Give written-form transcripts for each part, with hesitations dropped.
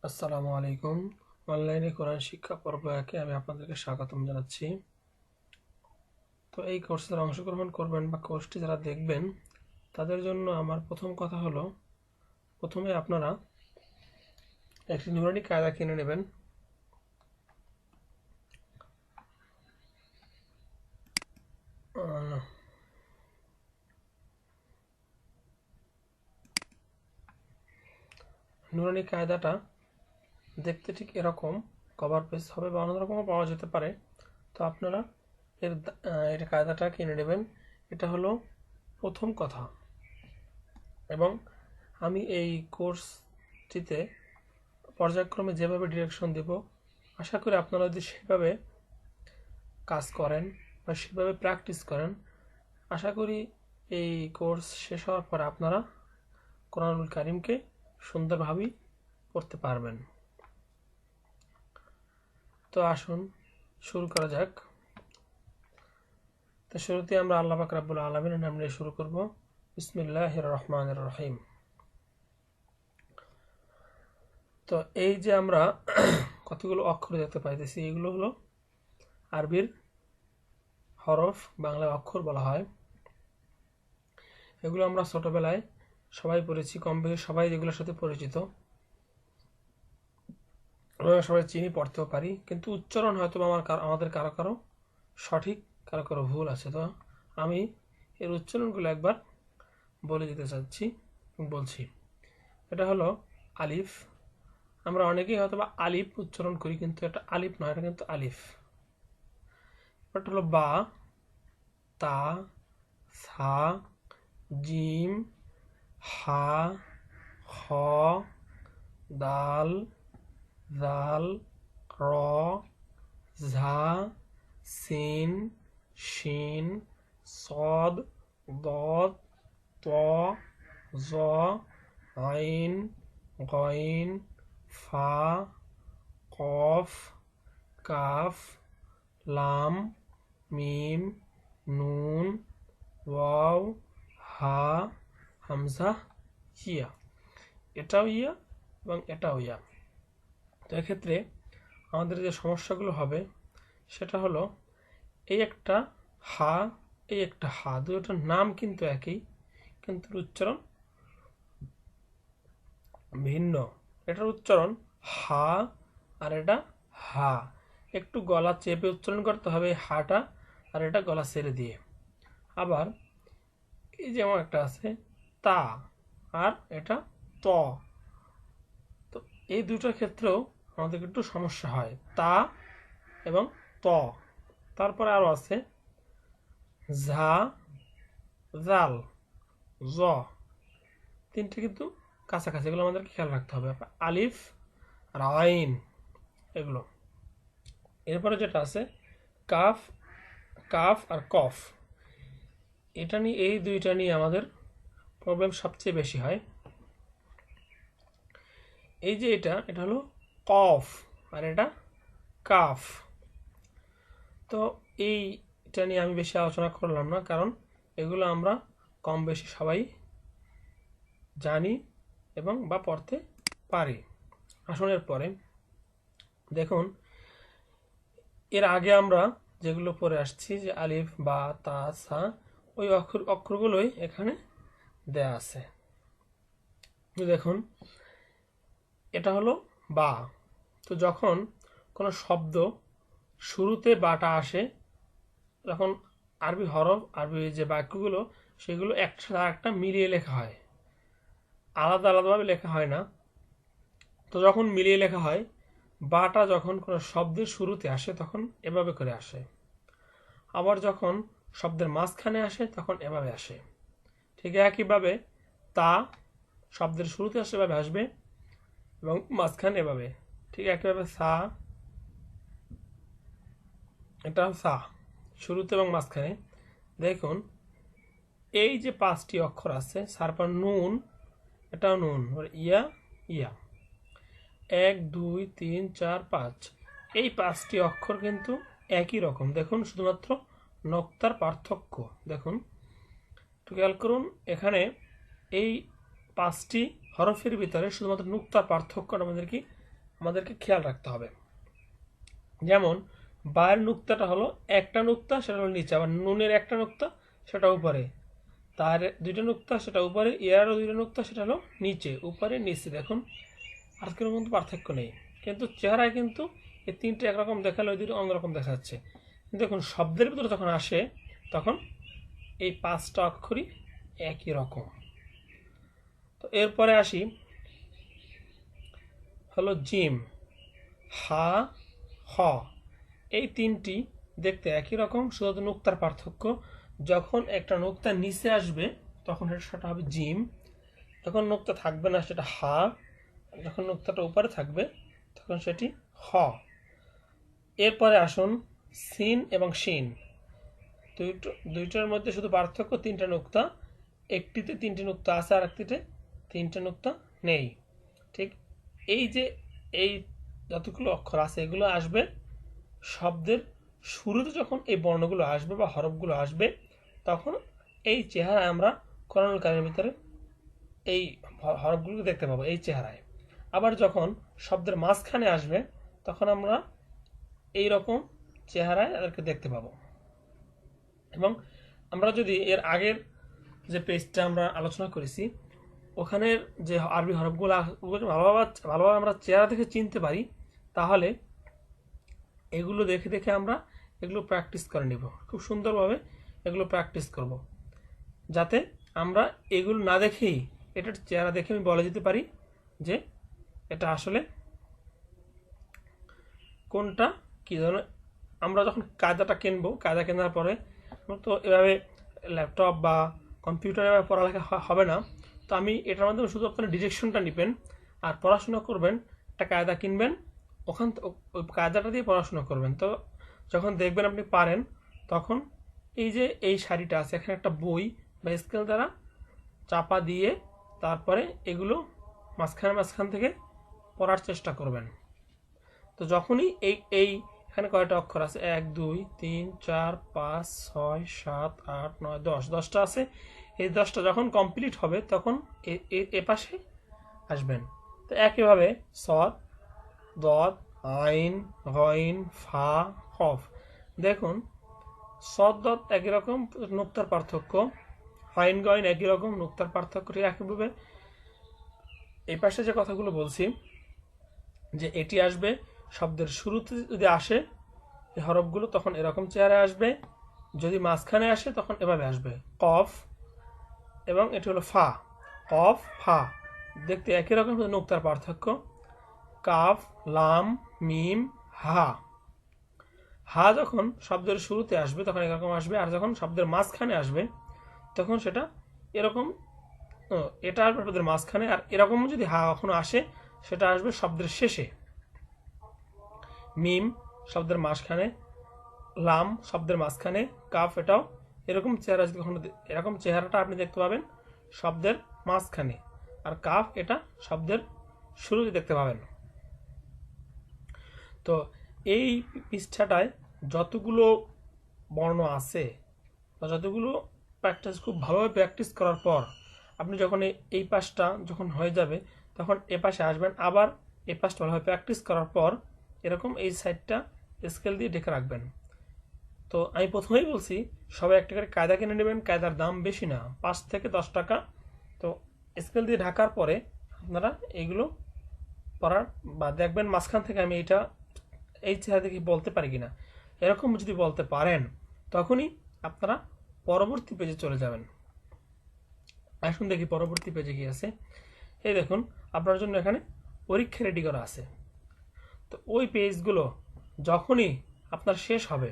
আসসালামু আলাইকুম। অনলাইনে কোরআন শিক্ষা পর্ব একে আমি আপনাদেরকে স্বাগতম জানাচ্ছি। তো এই কোর্সে অংশগ্রহণ করবেন বা কোর্সটি যারা দেখবেন তাদের জন্য আমার প্রথম কথা হলো, প্রথমে আপনারা একটি নুরানি কায়দা কিনে নেবেন। নুরানি কায়দাটা দেখতে ঠিক এরকম, কভার পেজ হবে বা অন্য রকমও পাওয়া যেতে পারে। তো আপনারা এটা কায়দাটা কিনে নেবেন। এটা হলো প্রথম কথা। এবং আমি এই কোর্সটিতে পর্যায়ক্রমে যেভাবে ডিরেকশন দেব, আশা করি আপনারা যদি সেভাবে কাজ করেন বা সেভাবে প্র্যাকটিস করেন, আশা করি এই কোর্স শেষ হওয়ার পরে আপনারা কোরআনুল কারিমকে সুন্দরভাবেই পড়তে পারবেন। তো আসুন শুরু করা যাক। তো শুরুতে আমরা আল্লাহ পাক রব্বুল আলামিনের নাম নিয়ে শুরু করব। বিসমিল্লাহির রহমানির রহিম। তো এই যে আমরা কতগুলো অক্ষর দেখতে পাইতেছি, এগুলো হলো আরবির হরফ, বাংলা অক্ষর বলা হয়। এগুলো আমরা ছোটবেলায় সবাই পড়েছি, কম বেশি সবাই এগুলোর সাথে পরিচিত, আমরা সবাই চিনি, পড়তেও পারি, কিন্তু উচ্চারণ হয়তো আমাদের কারো কারো সঠিক, কারো কারো ভুল আছে। তো আমি এর উচ্চারণগুলো একবার বলে দিতে চাচ্ছি, বলছি। এটা হলো আলিফ। আমরা অনেকেই হয়তো বা আলিফ উচ্চারণ করি, কিন্তু এটা আলিফ নয়, এটা কিন্তু আলিফ। এটা হলো বা, তা, সা, জিম, হা, খ, দাল, জাল, র, ঝা, সিন, শিন, সদ, দদ, ত, জ, আইন, গইন, ফা, কফ, কাফ, লাম, মিম, নুন, ওয়াও, হা, হামজা, ইয়া। এটাও ইয়া এবং এটাও ইয়া। তো এক্ষেত্রে আমাদের যে সমস্যাগুলো হবে সেটা হলো, এই একটা হা, এই একটা হা, দুটোর নাম কিন্তু একই, কিন্তু উচ্চারণ ভিন্ন। এটার উচ্চারণ হা আর এটা হা। একটু গলা চেপে উচ্চারণ করতে হবে হাটা, আর এটা গলা ছেড়ে দিয়ে। আবার এই যেমন একটা আছে তা, আর এটা ত। তো এই দুটোর ক্ষেত্রেও আমাদের একটু সমস্যা হয়, তা এবং ত। তারপরে আরো আছে ঝা, জাল, জ। তিনটে কিন্তু কাছাকাছি, এগুলো আমাদেরকে খেয়াল রাখতে হবে। আলিফ আর আইন, এগুলো। এরপরে যেটা আছে কাফ, কাফ আর কফ, এটা নিয়ে, এই দুইটা নিয়ে আমাদের প্রবলেম সবচেয়ে বেশি হয়। এই যে এটা এটা হলো কফ, আর এটা কাফ। তো এইটা নিয়ে আমি বেশি আলোচনা করলাম না, কারণ এগুলো আমরা কম বেশি সবাই জানি এবং বা পড়তে পারি। আসনের পরে দেখুন, এর আগে আমরা যেগুলো পড়ে আসছি, যে আলিফ, বা, তা, সা, ওই অক্ষরগুলোই এখানে দেয়া আছে। দেখুন, এটা হলো বা। তো যখন কোনো শব্দ শুরুতে বাটা আসে, তখন আরবি হরফ, আরবি যে বাক্যগুলো, সেগুলো একসাথে আরেকটা মিলিয়ে লেখা হয়, আলাদা আলাদাভাবে লেখা হয় না। তো যখন মিলিয়ে লেখা হয়, বাটা যখন কোনো শব্দের শুরুতে আসে তখন এভাবে করে আসে, আবার যখন শব্দের মাঝখানে আসে তখন এভাবে আসে। ঠিক একইভাবে তা শব্দের শুরুতে আসে এভাবে আসবে, এবং মাঝখানে এভাবে। ঠিক একইভাবে সা, এটা সা শুরুতে এবং মাঝখানে। দেখুন, এই যে পাঁচটি অক্ষর আছে, তারপর নুন, এটাও নুন, ইয়া, ইয়া, 1 2 3 4 5, এই পাঁচটি অক্ষর কিন্তু একই রকম। দেখুন, শুধুমাত্র নক্তার পার্থক্য। দেখুন, একটু খেয়াল করুন, এখানে এই পাঁচটি হরফের ভিতরে শুধুমাত্র নুক্তার পার্থক্যটা আমাদেরকে আমাদেরকে খেয়াল রাখতে হবে। যেমন বায়ের নুক্তাটা হলো একটা নুক্তা, সেটা হলো নিচে, আবার নুনের একটা নুক্তা সেটা উপরে, তার দুইটা নুক্তা সেটা উপরে, ইয়ারও দুইটা নুক্তা সেটা হলো নিচে, উপরে নিচে। দেখুন আর কোনো কিন্তু পার্থক্য নেই, কিন্তু চেহারায় কিন্তু এই তিনটে একরকম দেখালে ওই দুটো অন্যরকম দেখা যাচ্ছে। দেখুন শব্দের ভিতরে যখন আসে তখন এই পাঁচটা অক্ষরই একই রকম। তো এরপরে আসি হলো জিম, হা, হ। এই তিনটি দেখতে একই রকম, শুধু নুক্তার পার্থক্য। যখন একটা নুক্তা নিচে আসবে তখন সেটা হবে জিম, যখন নুক্তা থাকবে না সেটা হা, যখন নুক্তাটা উপরে থাকবে তখন সেটি হ। এরপরে আসুন সিন এবং শিন। দুইটার মধ্যে শুধু পার্থক্য তিনটা নুক্তা, একটিতে তিনটি নুক্তা আছে আর একটিতে তিনটা নুক্তা নেই। ঠিক এই যে এই যতগুলো অক্ষর আছে এগুলো আসবে শব্দের শুরুতে, যখন এই বর্ণগুলো আসবে বা হরফগুলো আসবে তখন এই চেহারায় আমরা কোরআনুল কারীমের ভিতরে এই হরফগুলোকে দেখতে পাবো এই চেহারায়। আবার যখন শব্দের মাঝখানে আসবে তখন আমরা এই রকম চেহারায় তাদেরকে দেখতে পাবো। এবং আমরা যদি এর আগের যে পেজটা আমরা আলোচনা করেছি ওখানের যে আরবি হরফগুলো ভালোভাবে আমরা চেহারা দেখে চিনতে পারি, তাহলে এগুলো দেখে দেখে আমরা এগুলো প্র্যাকটিস করে নিব, খুব সুন্দরভাবে এগুলো প্র্যাকটিস করব, যাতে আমরা এগুলো না দেখেই এটার চেহারা দেখে আমি বলে দিতে পারি যে এটা আসলে কোনটা কী ধরনের। আমরা যখন কায়দাটা কিনবো, কায়দা কেনার পরে তো এভাবে ল্যাপটপ বা কম্পিউটারে পড়ালেখা হবে না, তো আমি এটার মাধ্যমে শুধু আপনার ডিরেকশনটা নেবেন আর পড়াশোনা করবেন। একটা কায়দা কিনবেন, ওখান ওই কায়দাটা দিয়ে পড়াশোনা করবেন। তো যখন দেখবেন আপনি পারেন তখন এই যে এই শাড়িটা আছে এখানে একটা বই বা স্কেল দ্বারা চাপা দিয়ে তারপরে এগুলো মাঝখান থেকে পড়ার চেষ্টা করবেন। তো যখনই এই এই এখানে কয়টা অক্ষর আছে, 1 2 3 4 5 6 7 8 9 10, 10টা আছে। এই 10টা যখন কমপ্লিট হবে তখন এ পাশে আসবেন। তো একইভাবে সদ, দদ, আইন, গইন, ফা, কফ। দেখুন সদ দদ একই রকম, নুক্তার পার্থক্য। আইন গইন একই রকম, নুক্তার পার্থক্য। ঠিক একইভাবে এই পাশে যে কথাগুলো বলছি যে এটি আসবে শব্দের শুরুতে, যদি আসে এই হরফগুলো তখন এরকম চেহারায় আসবে, যদি মাঝখানে আসে তখন এভাবে আসবে কফ, এবং এটি হলো ফা, কফ ফা। দেখতে একই রকম, নুক্তার পার্থক্য। কাফ, লাম, মিম, হা। হা যখন শব্দের শুরুতে আসবে তখন এরকম আসবে, আর যখন শব্দের মাঝখানে আসবে তখন সেটা এরকম, এটা আসবে শব্দের মাঝখানে, আর এরকম যদি হা কখনো আসে সেটা আসবে শব্দের শেষে। মিম শব্দের মাঝখানে, লাম শব্দের মাঝখানে, কাফ এটাও এরকম চেহারা, যদি কখনো এরকম চেহারাটা আপনি দেখতে পাবেন শব্দের মাঝখানে, আর কাফ এটা শব্দের শুরুতে দেখতে পাবেন। তো এই পৃষ্ঠাটায় যতগুলো বর্ণ আছে বা যতগুলো প্র্যাকটিস, খুব ভালোভাবে প্র্যাকটিস করার পর আপনি যখন এই পাশটা যখন হয়ে যাবে তখন এ পাশে আসবেন, আবার এই পাশটা ভালোভাবে প্র্যাকটিস করার পর এরকম এই সাইডটা স্কেল দিয়ে ঢেকে রাখবেন। তো আমি প্রথমেই বলছি সবাই একটা করে কায়দা কিনে নেবেন, কায়দার দাম বেশি না, 5 থেকে 10 টাকা। তো স্কেল দিয়ে ঢাকার পরে আপনারা এইগুলো পড়ার বা দেখবেন মাঝখান থেকে আমি এটা এই চেহারা দেখে বলতে পারি কিনা, এরকম যদি বলতে পারেন তখনই আপনারা পরবর্তী পেজে চলে যাবেন। এখন দেখি পরবর্তী পেজে কি আছে। এই দেখুন আপনার জন্য এখানে পরীক্ষা রেডি করা আছে। তো ওই পেজগুলো যখনই আপনার শেষ হবে,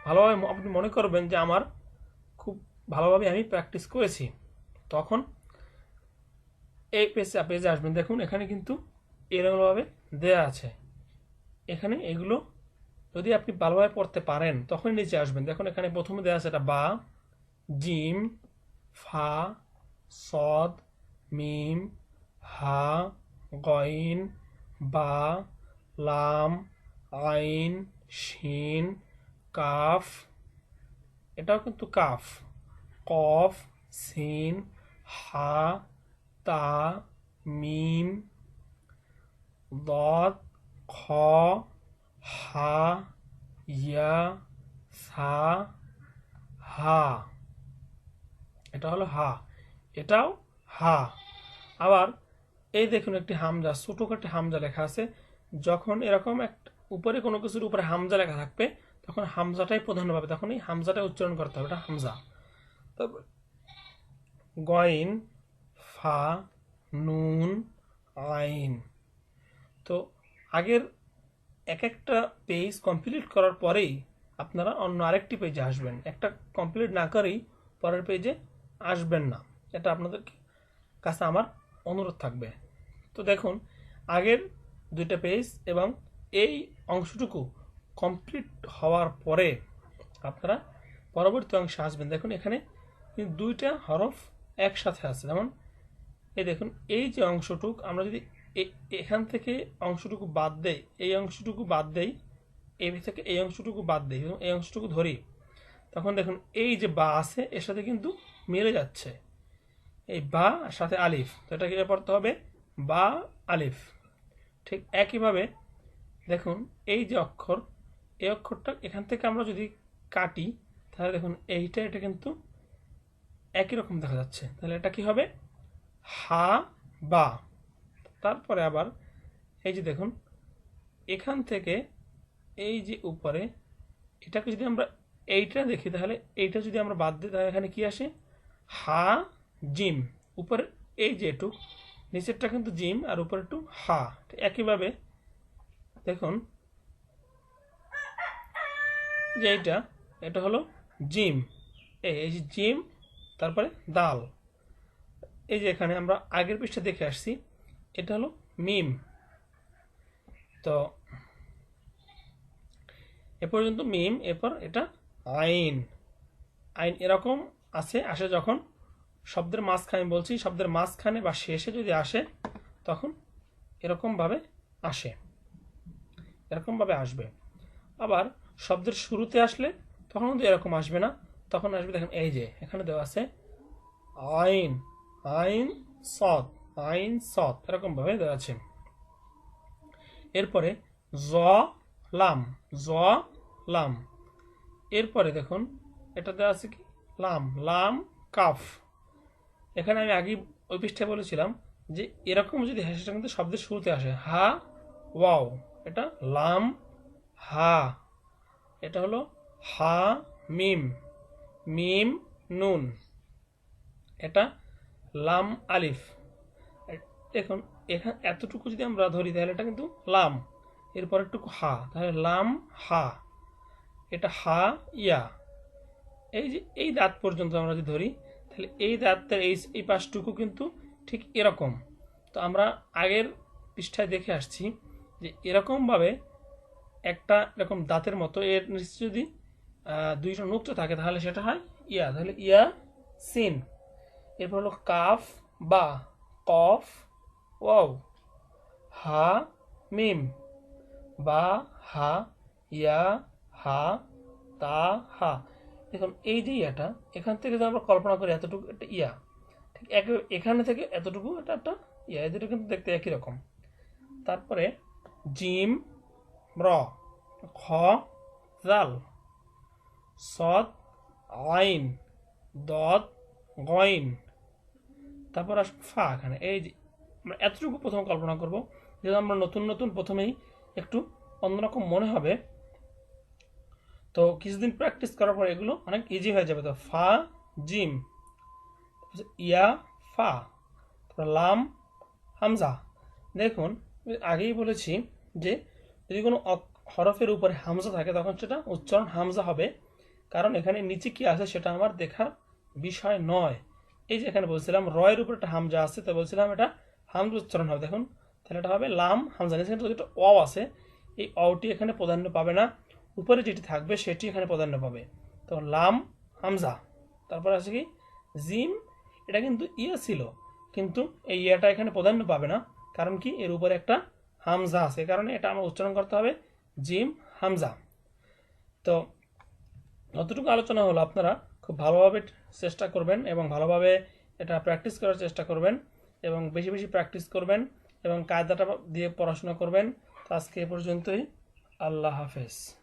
ভালোভাবে আপনি মনে করবেন যে আমার খুব ভালোভাবে আমি প্র্যাকটিস করেছি, তখন এই পেজে আসবেন। দেখুন এখানে কিন্তু এরকমভাবে দেয়া আছে, এখানে এগুলো যদি আপনি ভালোভাবে পড়তে পারেন তখন নিচে আসবেন। দেখুন এখানে প্রথমে দেওয়া আছে এটা বা, জিম, ফা, সদ, মিম, হা, গইন, বা, লাম, আইন, শিন, কাফ, এটাও কিন্তু কাফ, কফ, সিন, হা, তা, মিম, দদ, খ, হা, ইয়া, সা, হা। এটা হলো হা, এটাও হা। আবার এই দেখুন একটি হামজা, ছোট একটি হামজা লেখা আছে। যখন এরকম একটা উপরে কোনো কিছুর উপরে হামজা লেখা থাকবে তখন হামজাটাই প্রধান হবে, তখন এই হামজাটা উচ্চারণ করতে হবে, এটা হামজা। তারপর গইন, ফা, নুন, আইন। তো আগের এক একটা পেজ কমপ্লিট করার পরেই আপনারা অন্য আরেকটি পেজে আসবেন, একটা কমপ্লিট না করেই পরের পেজে আসবেন না, এটা আপনাদের কাছে আমার অনুরোধ থাকবে। তো দেখুন আগের দুইটা পেজ এবং এই অংশটুকু কমপ্লিট হওয়ার পরে আপনারা পরবর্তী অংশে আসবেন। দেখুন এখানে কিন্তু দুইটা হরফ একসাথে আছে, যেমন এই দেখুন এই যে অংশটুকু আমরা যদি এখান থেকে অংশটুকু বাদ দেই, এই অংশটুকু বাদ দেই, এই থেকে এই অংশটুকু বাদ দেই এবং এই অংশটুকু ধরি, তখন দেখুন এই যে বা আছে এর সাথে কিন্তু মিলে যাচ্ছে, এই বা সাথে আলিফ, তো এটাকে পড়তে হবে বা আলিফ। ঠিক একইভাবে দেখুন এই যে অক্ষর, এই অক্ষরটা এখান থেকে আমরা যদি কাটি তাহলে দেখুন এটা কিন্তু একই রকম দেখা যাচ্ছে, তাহলে এটা কি হবে হা বা। তারপরে আবার এই যে দেখুন এখান থেকে এই যে উপরে এটাকে যদি আমরা এইটা দেখি তাহলে এইটা যদি আমরা বাদ দিই তাহলে এখানে কি আসে হা জিম, উপরে এই যে একটু নিচেরটা কিন্তু জিম আর উপরে একটু হা। একইভাবে দেখুন যে এটা হলো জিম, এই যে জিম, তারপরে দাল। এই যে এখানে আমরা আগের পৃষ্ঠা দেখে আসছি এটা হলো মিম। তো এ পর্যন্ত মিম, এরপর এটা আইন। আইন এরকম আসে যখন শব্দের মাঝখানে, বলছি শব্দের মাঝখানে বা শেষে যদি আসে তখন এরকমভাবে আসে, এরকমভাবে আসবে। আবার শব্দের শুরুতে আসলে তখন কিন্তু এরকম আসবে না, তখন আসবে দেখেন এই যে এখানে দেওয়া আছে আইন, আইন সদ, আইন সদ, এরকমভাবে দেওয়া আছে। এরপরে জ লাম, জ লাম, এরপরে দেখুন এটা দেওয়া আছে কি লাম, লাম কাফ। এখানে আমি আগে ওই পৃষ্ঠায় বলেছিলাম যে এরকম যদি হয় সেটা কিন্তু শব্দের শুরুতে আসে, হা ওয়াও, এটা লাম হা, এটা হলো হা মিম, মিম নুন, এটা লাম আলিফ। দেখুন এখানে এতটুকু যদি আমরা ধরি তাহলে এটা কিন্তু লাম, এরপর একটু হা, তাহলে লাম হা, এটা হা ইয়া। এই যে এই দাঁত পর্যন্ত আমরা যদি ধরি তাহলে এই দাঁতের এই পাশটুকু কিন্তু ঠিক এরকম। তো আমরা আগের পৃষ্ঠায় দেখে আসছি যে এরকমভাবে একটা এরকম দাঁতের মতো এর নিচে যদি দুইটা নুক্তা থাকে তাহলে সেটা হয় ইয়া, তাহলে ইয়া সিন। এরপর হলো কাফ বা, কফ ওয়াও, হা মিম, বা হা, ইয়া হা, তা হা। দেখুন এই যে ইয়াটা এখান থেকে যদি আমরা কল্পনা করি এতটুকু একটা ইয়া, ঠিক এখানে থেকে এতটুকু এটা একটা ইয়া, এদের কিন্তু দেখতে একই রকম। তারপরে জিম র, খ জাল, সদ আইন, দদ গইন, তারপর আসবে ফা। এখানে এই যে আমরা এতটুকু প্রথম কল্পনা করব, যেহেতু আমরা নতুন নতুন প্রথমেই একটু অন্যরকম মনে হবে, তো কিছুদিন প্র্যাকটিস করার পর এগুলো অনেক ইজি হয়ে যাবে। তো ফা জিম, ইয়া ফা, তারপর লাম হামজা। দেখুন আগেই বলেছি যে যদি কোনো হরফের উপরে হামজা থাকে তখন সেটা উচ্চারণ হামজা হবে, কারণ এখানে নিচে কি আছে সেটা আমার দেখার বিষয় নয়। এই যে এখানে বলছিলাম রয়ের উপর একটা হামজা আছে, তো বলছিলাম এটা হামজা উচ্চারণ হবে, দেখুন তাহলে এটা হবে লাম হামজা। নিচে কিন্তু একটা অ আছে, এই অটি এখানে প্রাধান্য পাবে না, উপরে যেটি থাকবে সেটি এখানে প্রাধান্য পাবে। তো লাম হামজা, তারপর আছে কি জিম, এটা কিন্তু ইয়া ছিল কিন্তু এই ইয়াটা এখানে প্রাধান্য পাবে না, কারণ কি এর উপরে একটা হামজা আছে, কারণে এটা আমার উচ্চারণ করতে হবে জিম হামজা। তো যতটুকু আলোচনা হলো আপনারা খুব ভালোভাবে চেষ্টা করবেন এবং ভালোভাবে এটা প্র্যাকটিস করার চেষ্টা করবেন এবং বেশি বেশি প্র্যাকটিস করবেন এবং কায়দাটা দিয়ে পড়াশোনা করবেন। তো আজকে এ পর্যন্তই। আল্লাহ হাফেজ।